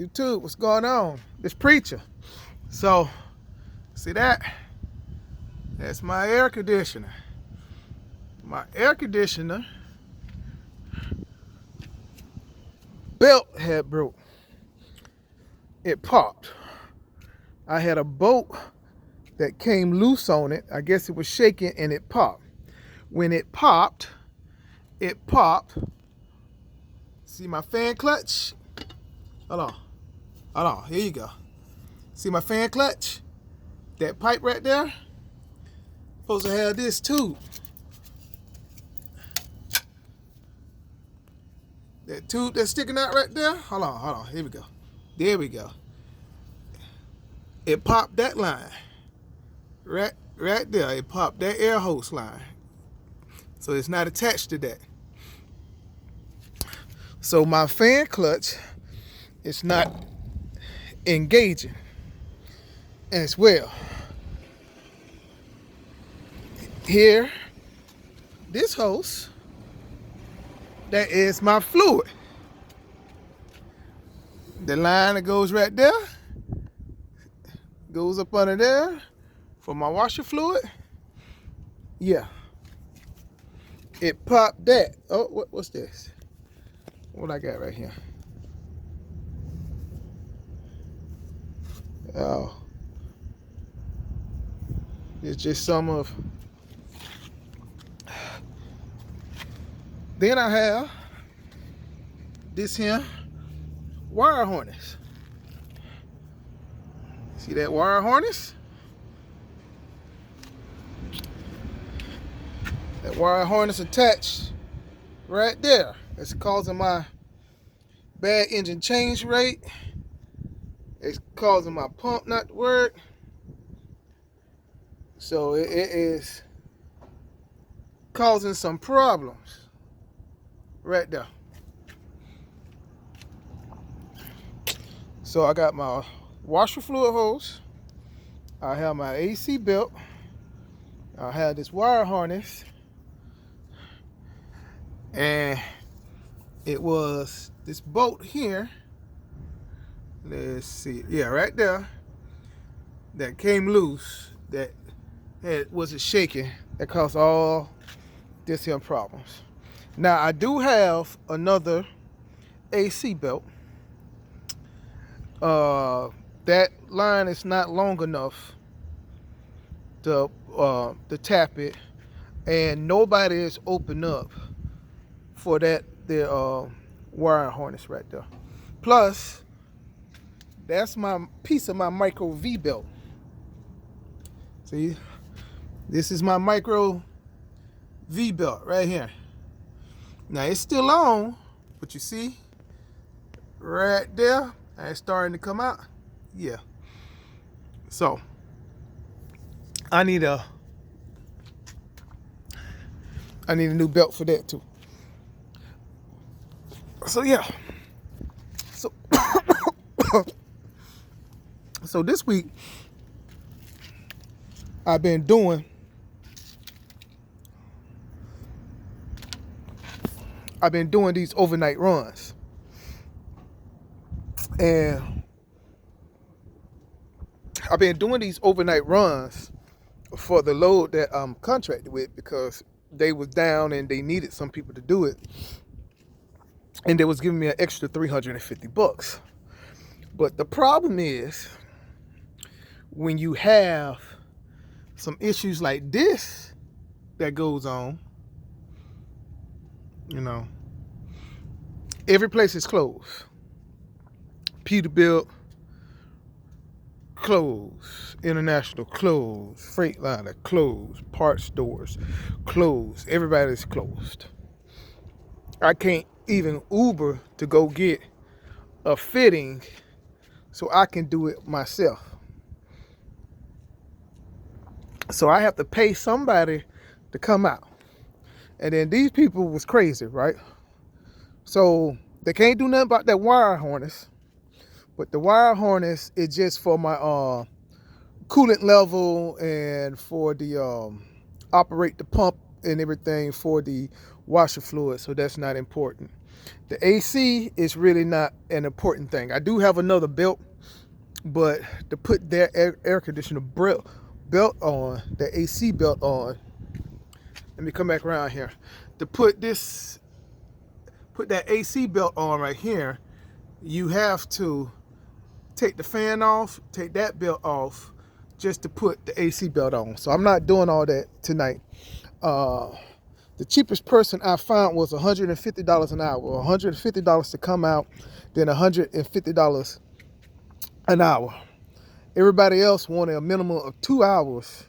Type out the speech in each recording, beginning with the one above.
YouTube, what's going on? This preacher. So, see that? That's my air conditioner. My air conditioner belt had broke. It popped. I had a bolt that came loose on it. I guess it was shaking and it popped. When it popped, see my fan clutch? Hold on, here you go. See my fan clutch? That pipe right there? Supposed to have this too. That tube that's sticking out right there? Hold on, here we go. There we go. It popped that line. Right there, it popped that air hose line. So it's not attached to that. So my fan clutch is not engaging as well. Here, this hose, that is my fluid. The line that goes right there, goes up under there for my washer fluid. Yeah. It popped that. Oh, what's this? What I got right here? Oh. It's just some of... Then I have this here wire harness. See that wire harness? That wire harness attached right there. It's causing my bad engine change rate. It's causing my pump not to work. So it is causing some problems right there. So I got my washer fluid hose. I have my AC belt. I have this wire harness. And it was this bolt here. Let's see. Yeah, right there. That came loose. That wasn't shaking. That caused all this here problems. Now I do have another AC belt. That line is not long enough to tap it, and nobody is open up for that wire harness right there. Plus, that's my piece of my micro V belt. See, this is my micro V belt right here. Now it's still on, but you see, right there, it's starting to come out. Yeah. So I need a new belt for that too. So yeah. So this week I've been doing these overnight runs. And I've been doing these overnight runs for the load that I'm contracted with, because they was down and they needed some people to do it. And they was giving me an extra $350. But the problem is, when you have some issues like this that goes on, you know, every place is closed. Peterbilt closed, International closed, Freightliner closed, parts stores closed. Everybody's closed. I can't even Uber to go get a fitting so I can do it myself. So I have to pay somebody to come out. And then these people was crazy, right? So they can't do nothing about that wire harness. But the wire harness is just for my coolant level and for the operate the pump and everything for the washer fluid. So that's not important. The AC is really not an important thing. I do have another belt, but to put that air conditioner belt on, the AC belt on, let me come back around here. To put that AC belt on right here, you have to take the fan off, take that belt off, just to put the AC belt on. So I'm not doing all that tonight. The cheapest person I found was $150 an hour. $150 to come out, then $150 an hour. Everybody else wanted a minimum of 2 hours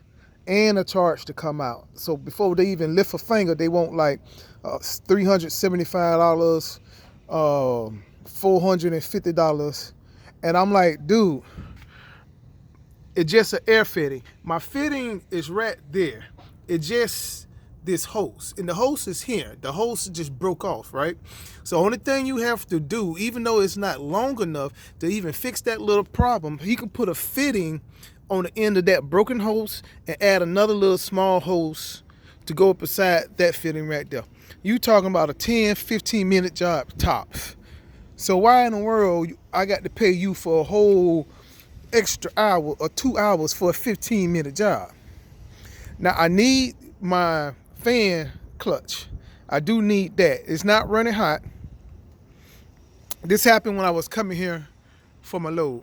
and a charge to come out. So before they even lift a finger, they want like $375, $450. And I'm like, dude, it's just an air fitting. My fitting is right there. It just this hose, and the hose is here. The hose just broke off, right? So only thing you have to do, even though it's not long enough to even fix that little problem, you can put a fitting on the end of that broken hose and add another little small hose to go up beside that fitting right there. You talking about a 10-15 minute job tops. So why in the world I got to pay you for a whole extra hour or 2 hours for a 15-minute job? Now I need my fan clutch. I do need that. It's not running hot. This happened when I was coming here for my load.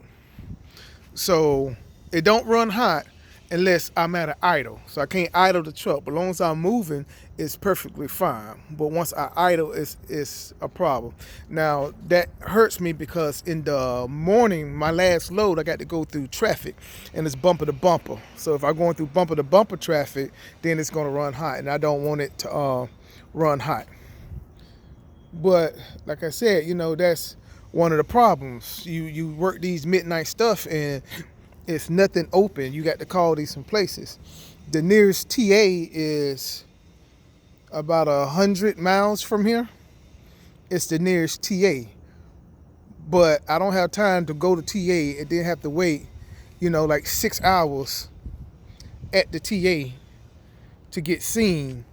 So it don't run hot unless I'm at an idle. So I can't idle the truck. But as long as I'm moving, it's perfectly fine. But once I idle, it's a problem. Now that hurts me because in the morning, my last load, I got to go through traffic and it's bumper to bumper. So if I'm going through bumper to bumper traffic, then it's going to run hot, and I don't want it to run hot. But like I said, you know, that's one of the problems. You work these midnight stuff and it's nothing open. You got to call these some places. The nearest TA is about 100 miles from here. It's the nearest TA. But I don't have time to go to TA and then have to wait, you know, like 6 hours at the TA to get seen.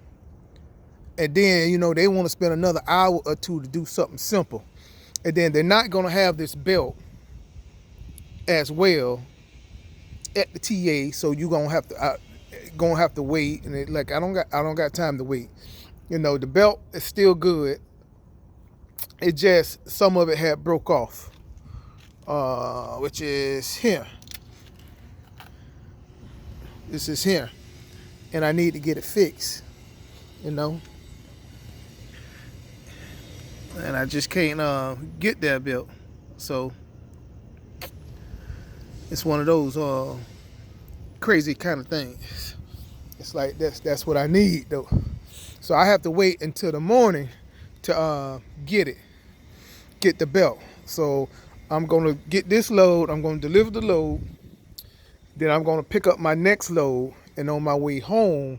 And then, you know, they want to spend another hour or two to do something simple. And then they're not going to have this belt as well at the TA, so you gonna have to wait, and I don't got time to wait. You know, the belt is still good. It just some of it had broke off, which is here. This is here, and I need to get it fixed. You know, and I just can't get that belt, so. It's one of those crazy kind of things. It's like that's what I need though. So I have to wait until the morning to get the belt. So I'm gonna get this load. I'm gonna deliver the load. Then I'm gonna pick up my next load, and on my way home,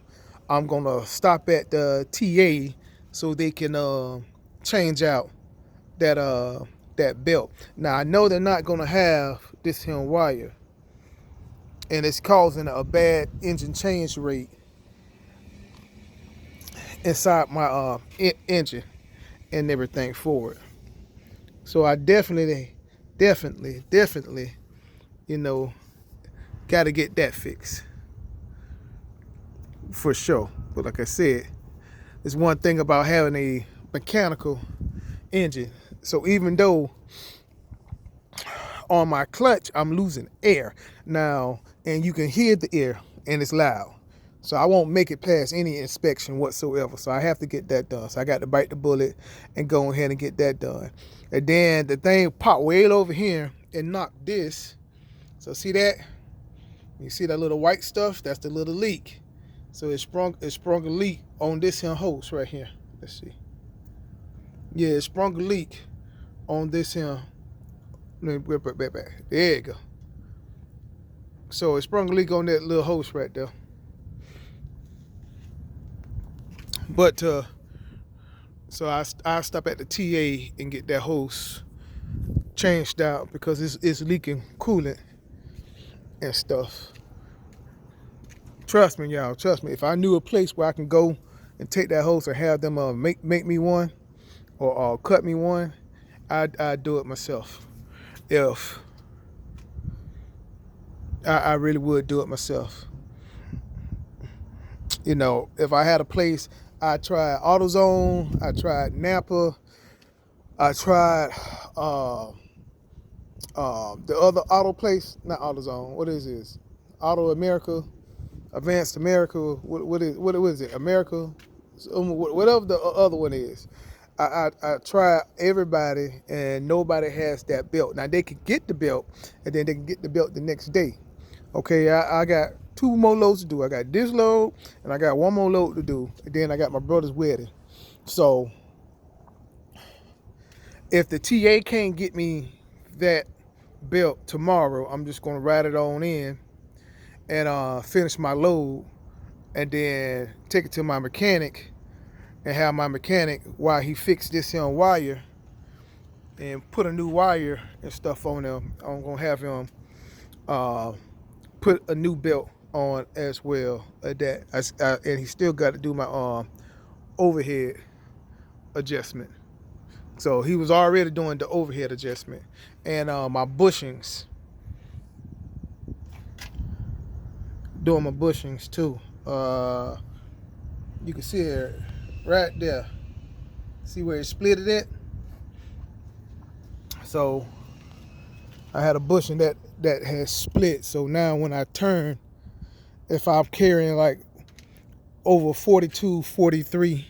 I'm gonna stop at the TA so they can change out that belt. Now I know they're not gonna have this here wire, and it's causing a bad engine change rate inside my engine and everything for it. So I definitely, you know, got to get that fixed for sure. But like I said, there's one thing about having a mechanical engine. So even though on my clutch I'm losing air now, and you can hear the air and it's loud, so I won't make it past any inspection whatsoever. So I have to get that done. So I got to bite the bullet and go ahead and get that done. And then the thing popped way over here and knocked this. So see that? You see that little white stuff? That's the little leak. So it sprung a leak on this here hose right here. Let's see. Yeah, it sprung a leak on this here. Let me back. There you go. So it sprung a leak on that little hose right there. But so I stop at the TA and get that hose changed out because it's leaking coolant and stuff. Trust me, y'all. Trust me. If I knew a place where I can go and take that hose and have them make me one, or cut me one, I'd do it myself. If I really would do it myself. You know, if I had a place, I tried AutoZone, I tried Napa, I tried the other auto place, not AutoZone. What is this? Auto America, Advanced America. What is it? America, whatever the other one is. I tried everybody, and nobody has that belt. Now they can get the belt, and then they can get the belt the next day. Okay, I got 2 more loads to do. I got this load, and I got 1 more load to do, and then I got my brother's wedding. So if the TA can't get me that belt tomorrow, I'm just gonna ride it on in and finish my load, and then take it to my mechanic and have my mechanic, while he fixed this here wire and put a new wire and stuff on them, I'm gonna have him uh, put a new belt on as well. And he still got to do my overhead adjustment. So he was already doing the overhead adjustment, and my bushings, doing my bushings too. You can see it right there. See where it split it at? So I had a bushing that has split. So now when I turn, if I'm carrying like over 42, 43,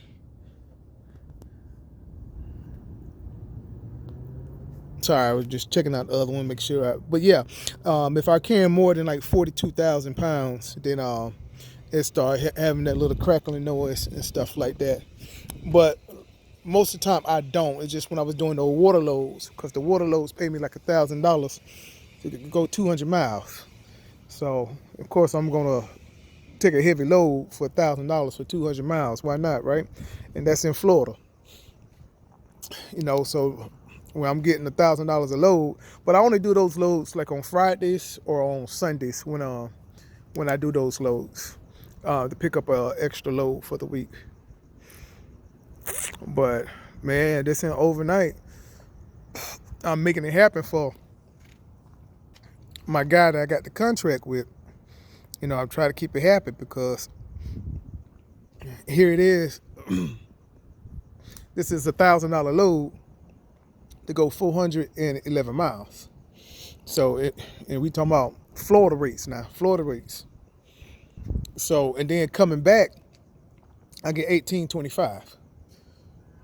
sorry, I was just checking out the other one, make sure. But yeah, if I carry more than like 42,000 pounds, then it start having that little crackling noise and stuff like that. But most of the time I don't. It's just when I was doing the water loads, because the water loads pay me like $1,000 to go 200 miles. So of course I'm gonna take a heavy load for $1,000 for 200 miles. Why not, right? And that's in Florida. You know, so when I'm getting $1,000 a load, but I only do those loads like on Fridays or on Sundays when I do those loads to pick up an extra load for the week. But man, this ain't overnight. I'm making it happen for my guy that I got the contract with. You know, I'm trying to keep it happy because here it is. This is $1,000 load to go 411 miles. So and we talking about Florida rates now, Florida rates. So, and then coming back, I get $1,825.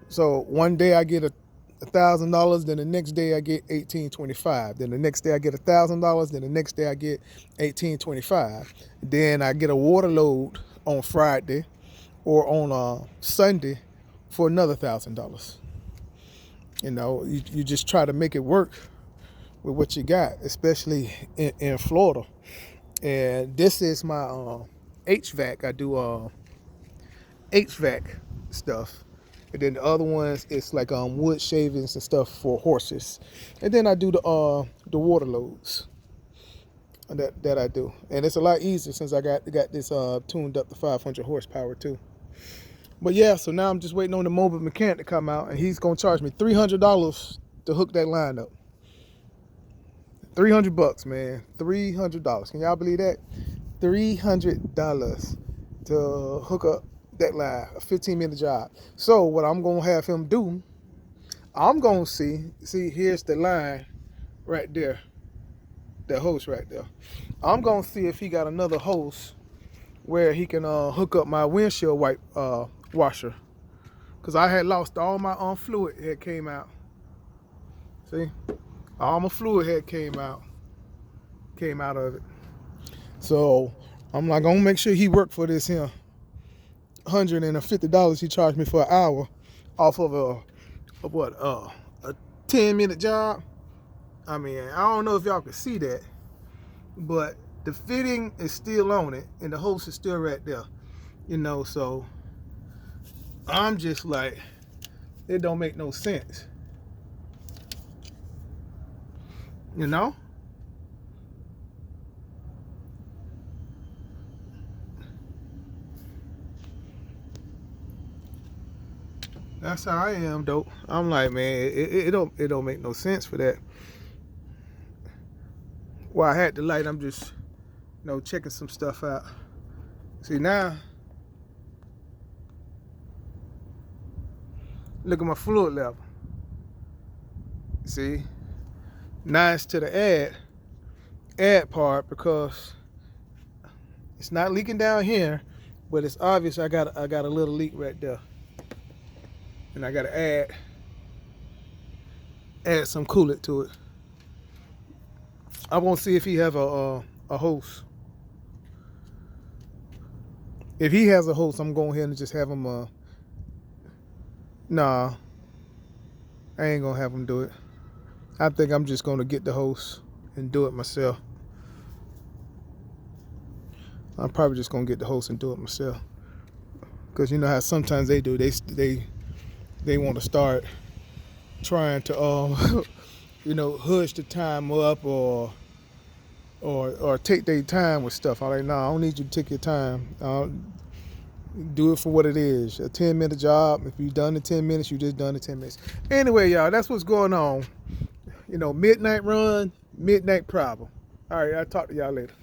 So one day I get $1,000, then the next day I get $1,825. Then the next day I get $1,000. Then the next day I get $1,825. Then I get a water load on Friday or on Sunday for another $1,000. You know, you just try to make it work with what you got, especially in Florida. And this is my HVAC. I do HVAC stuff. And then the other ones, it's like wood shavings and stuff for horses. And then I do the water loads that I do. And it's a lot easier since I got this tuned up to 500 horsepower too. But yeah, so now I'm just waiting on the mobile mechanic to come out, and he's gonna charge me $300 to hook that line up. $300, man. $300. Can y'all believe that? $300 to hook up that line, a 15-minute job. So what I'm gonna have him do, I'm gonna see here's the line right there, that hose right there. I'm gonna see if he got another hose where he can hook up my windshield wipe washer, because I had lost all my fluid had came out. See, all my fluid had came out of it. So I'm like, gonna make sure he worked for this here $150 he charged me for an hour off of a 10-minute job. I mean, I don't know if y'all can see that, but the fitting is still on it and the hose is still right there. You know, so I'm just like, it don't make no sense. You know? That's how I am, though. I'm like, man, it don't make no sense for that. Well, I had the light. I'm just, checking some stuff out. See now, look at my fluid level. See, now it's to the add part because it's not leaking down here, but it's obvious I got a little leak right there, and I got to add some coolant to it. I want to see if he have a hose. If he has a hose, I'm going ahead and just have him. Nah, I ain't gonna have him do it. I think I'm just gonna get the hose and do it myself. I'm probably just gonna get the hose and do it myself. Cause you know how sometimes they do. They want to start trying to hush the time up or take their time with stuff. I'm like, no, I don't need you to take your time. Do it for what it is. A 10-minute job. If you've done the 10 minutes, you just done the 10 minutes. Anyway, y'all, that's what's going on. Midnight run, midnight problem. All right, I'll talk to y'all later.